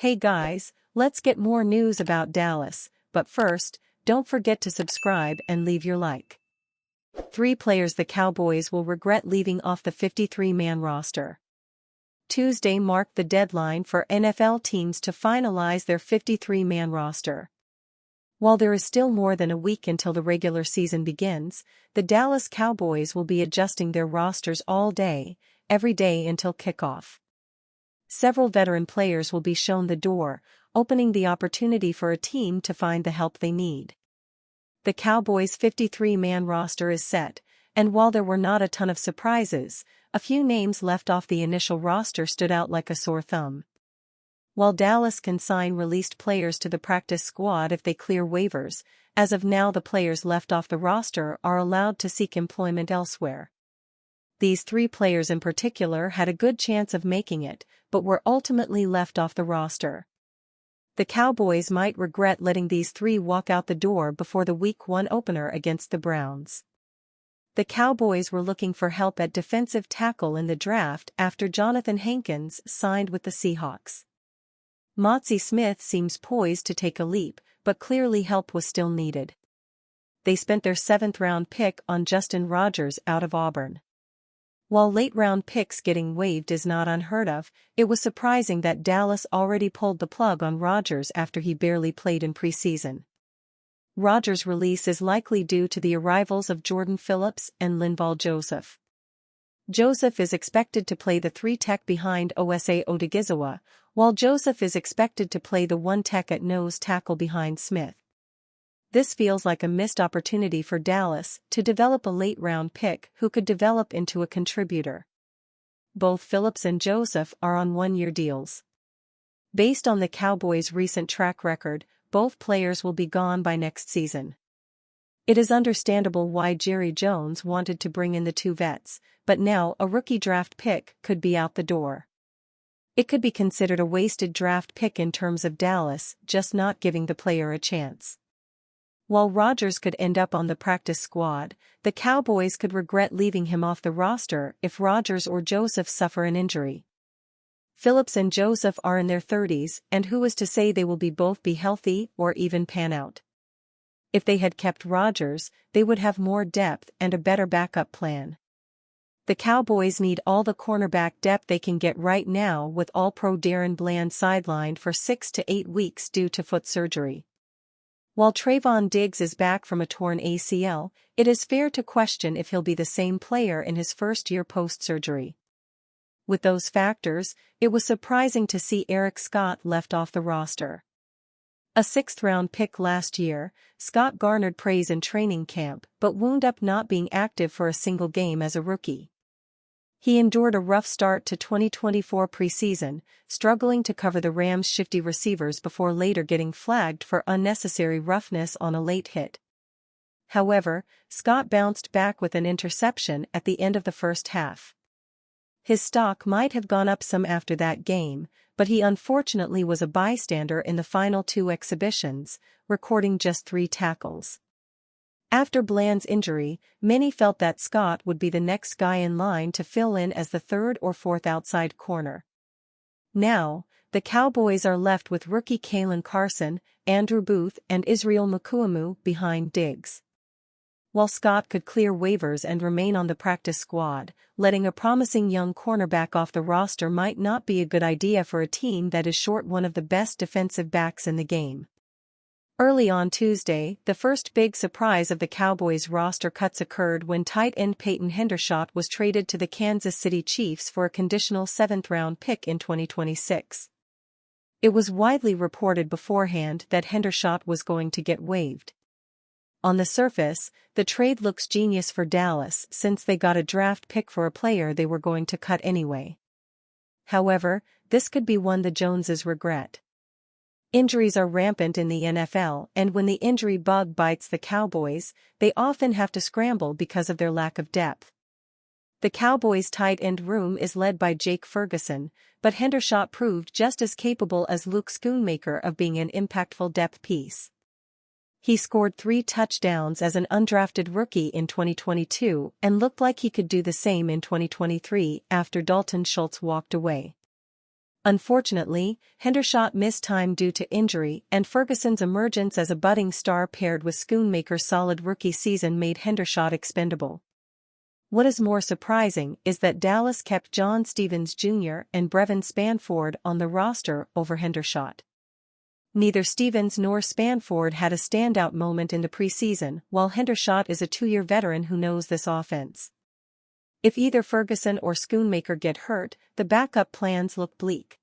Hey guys, let's get more news about Dallas, but first, don't forget to subscribe and leave your like. 3 players the Cowboys will regret leaving off the 53-man roster. Tuesday marked the deadline for NFL teams to finalize their 53-man roster. While there is still more than a week until the regular season begins, the Dallas Cowboys will be adjusting their rosters all day, every day until kickoff. Several veteran players will be shown the door, opening the opportunity for a team to find the help they need. The Cowboys' 53-man roster is set, and while there were not a ton of surprises, a few names left off the initial roster stood out like a sore thumb. While Dallas can sign released players to the practice squad if they clear waivers, as of now the players left off the roster are allowed to seek employment elsewhere. These 3 players in particular had a good chance of making it, but were ultimately left off the roster. The Cowboys might regret letting these 3 walk out the door before the Week 1 opener against the Browns. The Cowboys were looking for help at defensive tackle in the draft after Jonathan Hankins signed with the Seahawks. Motsy Smith seems poised to take a leap, but clearly help was still needed. They spent their 7th-round pick on Justin Rogers out of Auburn. While late-round picks getting waived is not unheard of, it was surprising that Dallas already pulled the plug on Rogers after he barely played in preseason. Rogers' release is likely due to the arrivals of Jordan Phillips and Linval Joseph. Joseph is expected to play the 3 tech behind Osa Odigizua, while Joseph is expected to play the 1 tech at nose tackle behind Smith. This feels like a missed opportunity for Dallas to develop a late-round pick who could develop into a contributor. Both Phillips and Joseph are on 1-year deals. Based on the Cowboys' recent track record, both players will be gone by next season. It is understandable why Jerry Jones wanted to bring in the 2 vets, but now a rookie draft pick could be out the door. It could be considered a wasted draft pick in terms of Dallas just not giving the player a chance. While Rogers could end up on the practice squad, the Cowboys could regret leaving him off the roster if Rogers or Joseph suffer an injury. Phillips and Joseph are in their 30s, and who is to say they will both be healthy or even pan out? If they had kept Rogers, they would have more depth and a better backup plan. The Cowboys need all the cornerback depth they can get right now with All-Pro Darren Bland sidelined for 6 to 8 weeks due to foot surgery. While Trayvon Diggs is back from a torn ACL, it is fair to question if he'll be the same player in his first year post-surgery. With those factors, it was surprising to see Eric Scott left off the roster. A 6th-round pick last year, Scott garnered praise in training camp but wound up not being active for a single game as a rookie. He endured a rough start to 2024 preseason, struggling to cover the Rams' shifty receivers before later getting flagged for unnecessary roughness on a late hit. However, Scott bounced back with an interception at the end of the first half. His stock might have gone up some after that game, but he unfortunately was a bystander in the final 2 exhibitions, recording just 3 tackles. After Bland's injury, many felt that Scott would be the next guy in line to fill in as the 3rd or 4th outside corner. Now, the Cowboys are left with rookie Kalen Carson, Andrew Booth and Israel Mukuamu behind Diggs. While Scott could clear waivers and remain on the practice squad, letting a promising young cornerback off the roster might not be a good idea for a team that is short one of the best defensive backs in the game. Early on Tuesday, the first big surprise of the Cowboys' roster cuts occurred when tight end Peyton Hendershot was traded to the Kansas City Chiefs for a conditional 7th-round pick in 2026. It was widely reported beforehand that Hendershot was going to get waived. On the surface, the trade looks genius for Dallas since they got a draft pick for a player they were going to cut anyway. However, this could be one the Joneses regret. Injuries are rampant in the NFL, and when the injury bug bites the Cowboys, they often have to scramble because of their lack of depth. The Cowboys' tight end room is led by Jake Ferguson, but Hendershot proved just as capable as Luke Schoonmaker of being an impactful depth piece. He scored 3 touchdowns as an undrafted rookie in 2022 and looked like he could do the same in 2023 after Dalton Schultz walked away. Unfortunately, Hendershot missed time due to injury, and Ferguson's emergence as a budding star paired with Schoonmaker's solid rookie season made Hendershot expendable. What is more surprising is that Dallas kept John Stevens Jr. and Brevin Spanford on the roster over Hendershot. Neither Stevens nor Spanford had a standout moment in the preseason, while Hendershot is a 2-year veteran who knows this offense. If either Ferguson or Schoonmaker get hurt, the backup plans look bleak.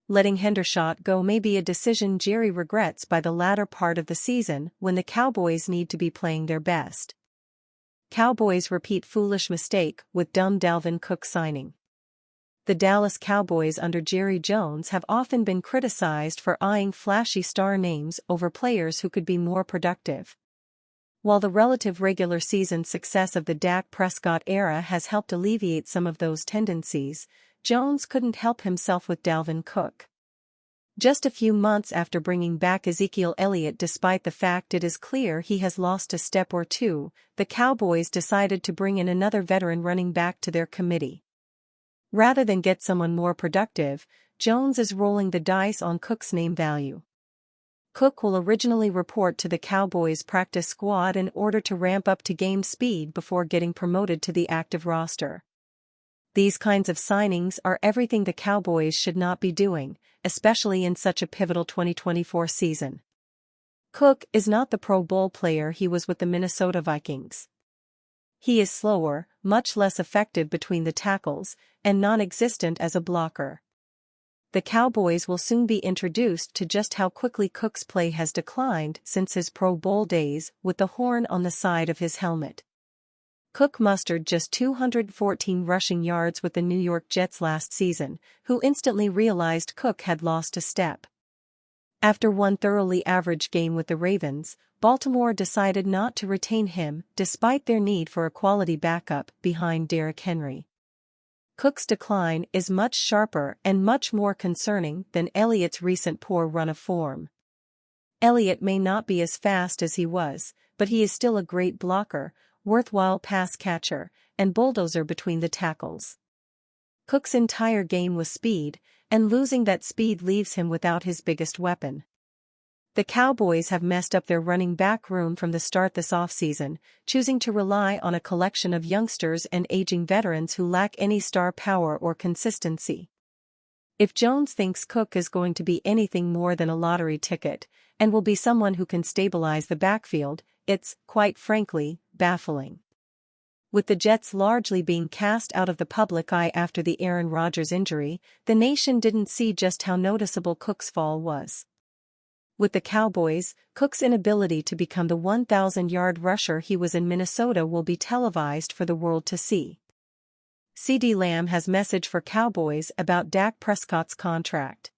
Letting Hendershot go may be a decision Jerry regrets by the latter part of the season when the Cowboys need to be playing their best. Cowboys repeat foolish mistake with dumb Dalvin Cook signing. The Dallas Cowboys under Jerry Jones have often been criticized for eyeing flashy star names over players who could be more productive. While the relative regular season success of the Dak Prescott era has helped alleviate some of those tendencies, Jones couldn't help himself with Dalvin Cook. Just a few months after bringing back Ezekiel Elliott, despite the fact it is clear he has lost a step or two, the Cowboys decided to bring in another veteran running back to their committee. Rather than get someone more productive, Jones is rolling the dice on Cook's name value. Cook will originally report to the Cowboys' practice squad in order to ramp up to game speed before getting promoted to the active roster. These kinds of signings are everything the Cowboys should not be doing, especially in such a pivotal 2024 season. Cook is not the Pro Bowl player he was with the Minnesota Vikings. He is slower, much less effective between the tackles, and non-existent as a blocker. The Cowboys will soon be introduced to just how quickly Cook's play has declined since his Pro Bowl days with the horn on the side of his helmet. Cook mustered just 214 rushing yards with the New York Jets last season, who instantly realized Cook had lost a step. After one thoroughly average game with the Ravens, Baltimore decided not to retain him despite their need for a quality backup behind Derrick Henry. Cook's decline is much sharper and much more concerning than Elliott's recent poor run of form. Elliott may not be as fast as he was, but he is still a great blocker, worthwhile pass catcher, and bulldozer between the tackles. Cook's entire game was speed, and losing that speed leaves him without his biggest weapon. The Cowboys have messed up their running back room from the start this offseason, choosing to rely on a collection of youngsters and aging veterans who lack any star power or consistency. If Jones thinks Cook is going to be anything more than a lottery ticket, and will be someone who can stabilize the backfield, it's, quite frankly, baffling. With the Jets largely being cast out of the public eye after the Aaron Rodgers injury, the nation didn't see just how noticeable Cook's fall was. With the Cowboys, Cook's inability to become the 1,000-yard rusher he was in Minnesota will be televised for the world to see. CeeDee Lamb has message for Cowboys about Dak Prescott's contract.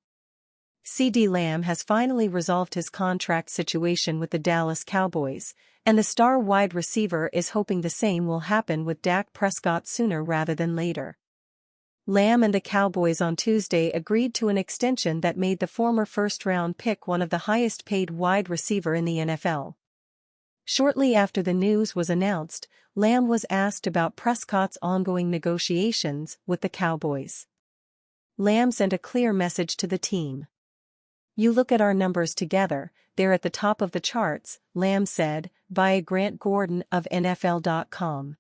CeeDee Lamb has finally resolved his contract situation with the Dallas Cowboys, and the star wide receiver is hoping the same will happen with Dak Prescott sooner rather than later. Lamb and the Cowboys on Tuesday agreed to an extension that made the former first-round pick one of the highest-paid wide receiver in the NFL. Shortly after the news was announced, Lamb was asked about Prescott's ongoing negotiations with the Cowboys. Lamb sent a clear message to the team. "You look at our numbers together, they're at the top of the charts," Lamb said, via Grant Gordon of NFL.com.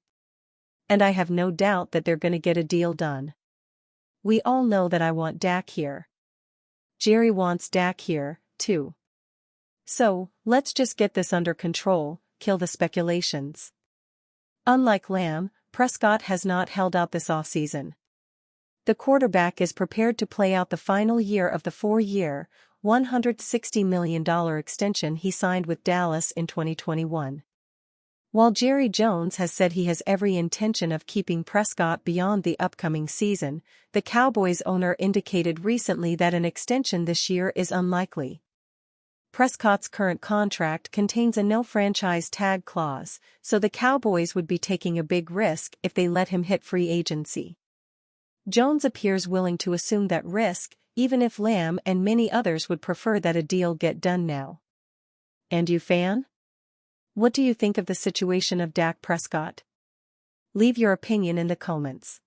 "And I have no doubt that they're going to get a deal done. We all know that I want Dak here. Jerry wants Dak here, too. So, let's just get this under control, kill the speculations." Unlike Lamb, Prescott has not held out this offseason. The quarterback is prepared to play out the final year of the 4-year, $160 million extension he signed with Dallas in 2021. While Jerry Jones has said he has every intention of keeping Prescott beyond the upcoming season, the Cowboys owner indicated recently that an extension this year is unlikely. Prescott's current contract contains a no-franchise tag clause, so the Cowboys would be taking a big risk if they let him hit free agency. Jones appears willing to assume that risk, even if Lamb and many others would prefer that a deal get done now. And you, fan? What do you think of the situation of Dak Prescott? Leave your opinion in the comments.